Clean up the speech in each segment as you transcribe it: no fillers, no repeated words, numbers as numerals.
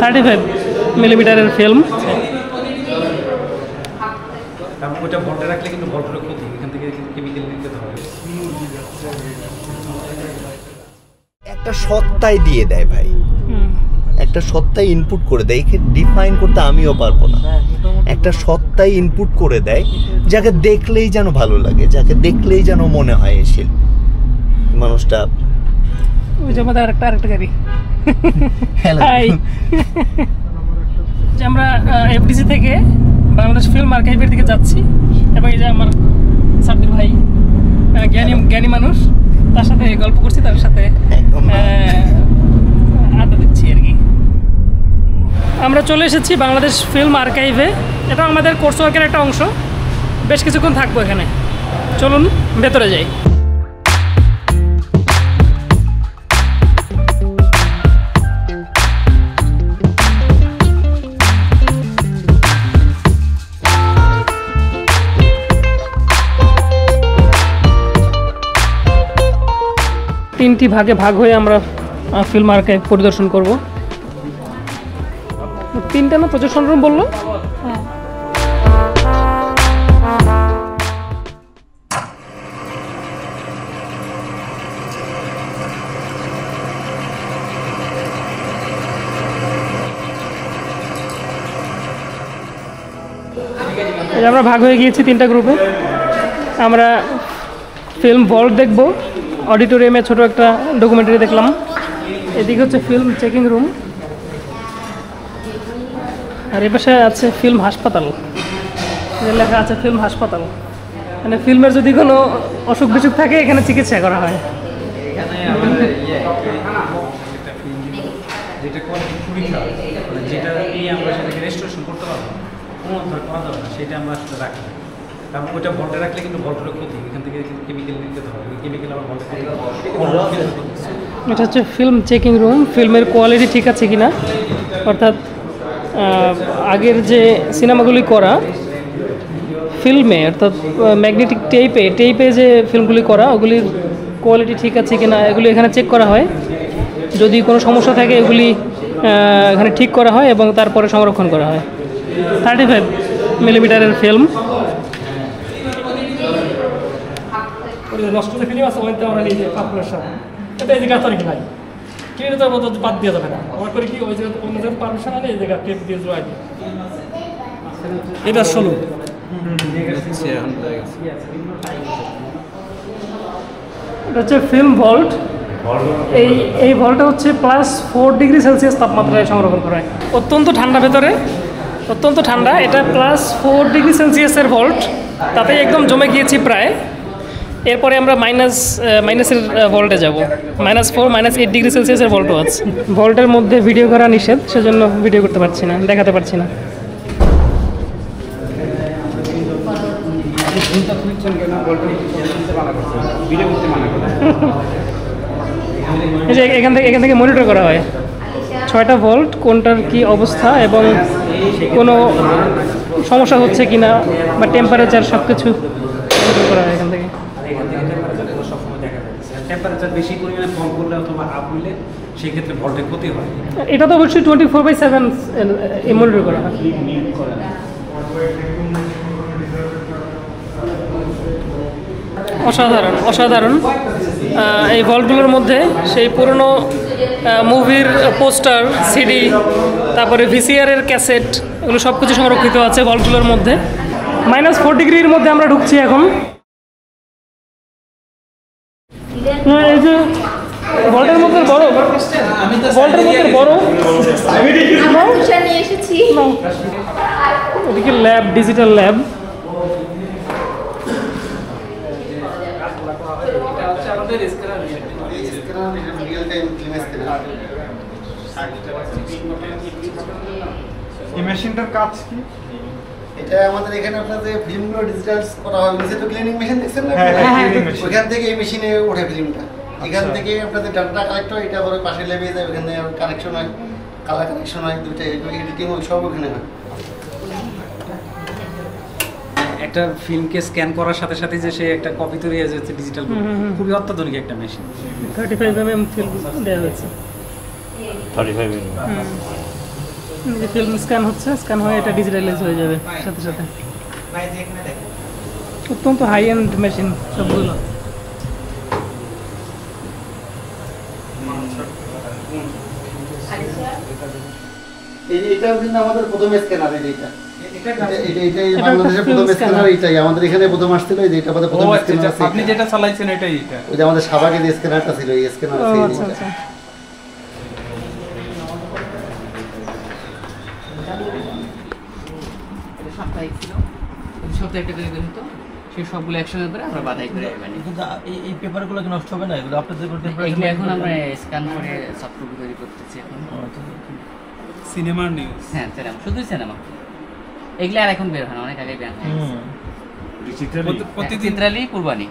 35 মিলিমিটারের ফিল্ম। ওইটা ভল্টে রাখলে কিন্তু ভল্টের ক্ষতি, এখান থেকে কেমিক্যাল নিতে হবে। একটা সত্তায় দিয়ে দেয় ভাই, একটা সত্তায় ইনপুট করে দেয়। একে ডিফাইন করতে আমিও পারবো না। একটা সত্তায় ইনপুট করে দেয় যাকে দেখলেই যেন ভালো লাগে, যাকে দেখলেই যেন মনে হয় এসে মানুষটা। ওই যে আমাদের আরেকটা গাড়ি। আমরা এফডিসি থেকে বাংলাদেশ ফিল্ম আর্কাইভের দিকে যাচ্ছি এবং এই যে আমার সাব্বির ভাই জ্ঞানী মানুষ, তার সাথে গল্প করছি, তার সাথে আড্ডা দিচ্ছি আর কি। আমরা চলে এসেছি বাংলাদেশ ফিল্ম আর্কাইভে। এটা আমাদের কোর্স ওয়ার্কের একটা অংশ। বেশ কিছুক্ষণ থাকবো এখানে। চলুন ভেতরে যাই। তিনটি ভাগে ভাগ হয়ে আমরা ফিল্ম আর্কাইভ পরিদর্শন করব। তিনটা না প্রদর্শন রুম বললো? হ্যাঁ। আমরা ভাগ হয়ে গিয়েছি তিনটা গ্রুপে। আমরা ফিল্ম ভল্ট দেখব, অডিটোরিয়ামে ছোট একটা ডকুমেন্টারি দেখলাম। এদিকে হচ্ছে ফিল্ম চেকিং রুম, আর এ পাশে আছে ফিল্ম হাসপাতাল। লেখা আছে ফিল্ম হাসপাতাল, মানে ফিল্মের যদি কোনো অসুখ বিসুখ থাকে এখানে চিকিৎসা করা হয়। সেটা আমরা আসলে রাখি, কারণ ওইটা ভল্টে রাখলে কিন্তু ভল্টের ক্ষতি, এখান থেকে কেমিক্যাল নিতে হবে। কেমিক্যাল আবার ভল্টে ক্ষতি। এটা হচ্ছে ফিল্ম চেকিং রুম। ফিল্মের কোয়ালিটি ঠিক আছে কিনা, অর্থাৎ আগের যে সিনেমাগুলি করা ফিল্মে, অর্থাৎ ম্যাগনেটিক টেপে যে ফিল্মগুলি করা, ওগুলির কোয়ালিটি ঠিক আছে কিনা এগুলি এখানে চেক করা হয়। যদি কোনো সমস্যা থাকে এগুলি এখানে ঠিক করা হয় এবং তারপরে সংরক্ষণ করা হয়। 35 মিলিমিটারের ফিল্ম। নষ্ট যে ফিল্ম আছে ওইটা আমরা নিয়ে যাই পারমিশন, এটা এই জায়গা তৈরি নাই, কিনে তো মতো বাদ দেওয়া যাবে না। আমরা করি কি ওই জায়গা অন্য জায়গায় পারমিশন আনে এই জায়গা টেপ দিয়ে জোড়াই দিই। এটা 16 এটা হচ্ছে ফিল্ম ভল্ট। এই ভল্টটা হচ্ছে +4 ডিগ্রি সেলসিয়াস তাপমাত্রায় সংরক্ষণ করা হয়। অত্যন্ত ঠান্ডা, ভেতরে অত্যন্ত ঠান্ডা। এটা +4 ডিগ্রি সেলসিয়াসের ভল্ট, তাতেই একদম জমে গিয়েছি প্রায়। এরপরে আমরা মাইনাসের ভল্টে যাব। -4 -8 ডিগ্রি সেলসিয়াসের ভল্টও আছে। ভল্টের মধ্যে ভিডিও করা নিষেধ, সেজন্য ভিডিও করতে পারছি না, দেখাতে পারছি না। এই যে এখান থেকে মনিটর করা হয় 6টা ভল্ট, কোনটার কি অবস্থা এবং কোনো সমস্যা হচ্ছে কিনা বা টেম্পারেচার সব কিছু মনিটর করা হয় এখান থেকে। টেম্পারেচার বেশি পরিমাণে কম করলে অথবা আপ হইলে সেই ক্ষেত্রে ভল্টের ক্ষতি হয়। এটা তো অবশ্যই 24/7 মনিটর করা হয়। অসাধারণ অসাধারণ। এই ভল্টগুলোর মধ্যে সেই পুরনো মুভির পোস্টার, সিডি, তারপরে ভিসিআরের ক্যাসেট, এগুলো সব কিছু সংরক্ষিত আছে ভল্টগুলোর মধ্যে। -4 ডিগ্রির মধ্যে আমরা ঢুকছি এখন। এই যে ভল্টের মধ্যে বড়, ওদিকে ল্যাব, ডিজিটাল ল্যাব। এই মেশিনটার কাজ কি? এটা আমাদের এখানে আপনাদের ফিল্মগুলো ডিজিটাল করা হয়। নিচে তো ক্লিনিং মেশিন দেখছেন না, ওইখান থেকে এই মেশিনে ওঠে ফিল্মটা। এখান থেকে আপনাদের ডাটা কালেক্ট হয়, এটা আবার পাশে লেবে যায়, ওখানে কানেকশন হয়, কালার কানেকশন হয়, দুইটা এডিটিং হয়, সব ওখানে হয়। একটা ফিল্মকে স্ক্যান করার সাথে সাথে যে সে একটা কপি তৈরি হয়ে যাচ্ছে ডিজিটাল, খুবই অত্যাধুনিক একটা মেশিন। 35 mm ফিল্ম দেওয়া হয়েছে। 35 mm। ফিল্ম স্ক্যান হচ্ছে, স্ক্যান হয়ে এটা ডিজিটালাইজ হয়ে যাবে সাথে সাথে। অত্যন্ত হাই এন্ড মেশিন সবগুলো। এটাও কিন্তু আমাদের প্রথম স্ক্যানার, এটাই বাংলাদেশের প্রথম স্ক্যানার, এইটাই আমাদের এখানে প্রথম আসছিল, এই যে এটা আমাদের প্রথম স্ক্যানার। আপনি যেটা চালাইছেন এটাই, এটা ওই যে আমাদের সাবাকে যে স্ক্যানারটা ছিল, এই স্ক্যানার ও ছিল। আচ্ছা আচ্ছা। সপ্তাহে ছিল, সপ্তাহে একটা করে দিন তো, সেই সবগুলো একসঙ্গে করে আমরা বাধাই করে মানে কিন্তু এই পেপারগুলো কি নষ্ট হবে না? এগুলো আপনাদের করতে এগুলো এখন আমরা স্ক্যান করে সফট কপি তৈরি করতেছি এখন। সিনেমার নিউজ। হ্যাঁ সিনেমা, শুধু সিনেমা, এগুলো আর এখন বের হয় না, অনেক আগে বের হয়। চিত্রালি কুরবানি।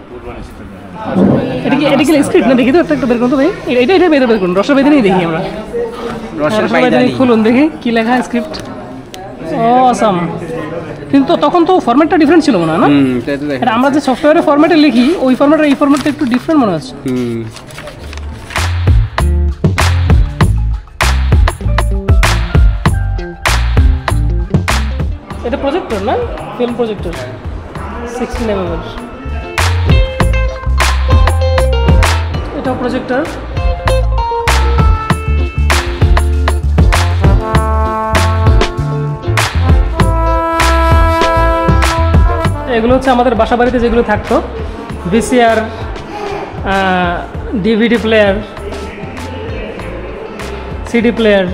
এটা কি স্ক্রিপ্ট না? দেখি তো একটা বের করুন তো ভাই, এটা বের করুন, রসের বেদিনেই দেখি আমরা। রসের বেদিনী খুলুন দেখি কি লেখা স্ক্রিপ্ট। ও আসাম। কিন্তু তখন তো ফরম্যাটটা ডিফারেন্ট ছিল মনে হয় না? এটা আমরা যে সফটওয়্যারে ফরম্যাটে লিখি ওই ফরম্যাটে এই ফরম্যাটটা একটু ডিফারেন্ট মনে হচ্ছে। এটা প্রজেক্টর না? ফিল্ম প্রজেক্টর 16 mm এর। এটাও প্রজেক্টর। এগুলো হচ্ছে আমাদের বাসা বাড়িতে যেগুলো থাকতো, VCR, DVD player, CD player.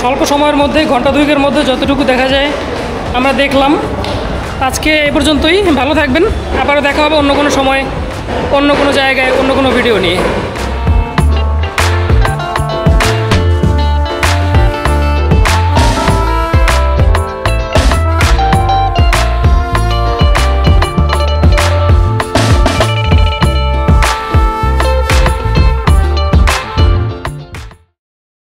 স্বল্প সময়ের মধ্যে, ঘন্টা দুয়েকের মধ্যে যতটুকু দেখা যায় আমরা দেখলাম। আজকে এ পর্যন্তই, ভালো থাকবেন, আবারও দেখা হবে অন্য কোনো সময়, অন্য কোনো জায়গায়, অন্য কোনো ভিডিও নিয়ে।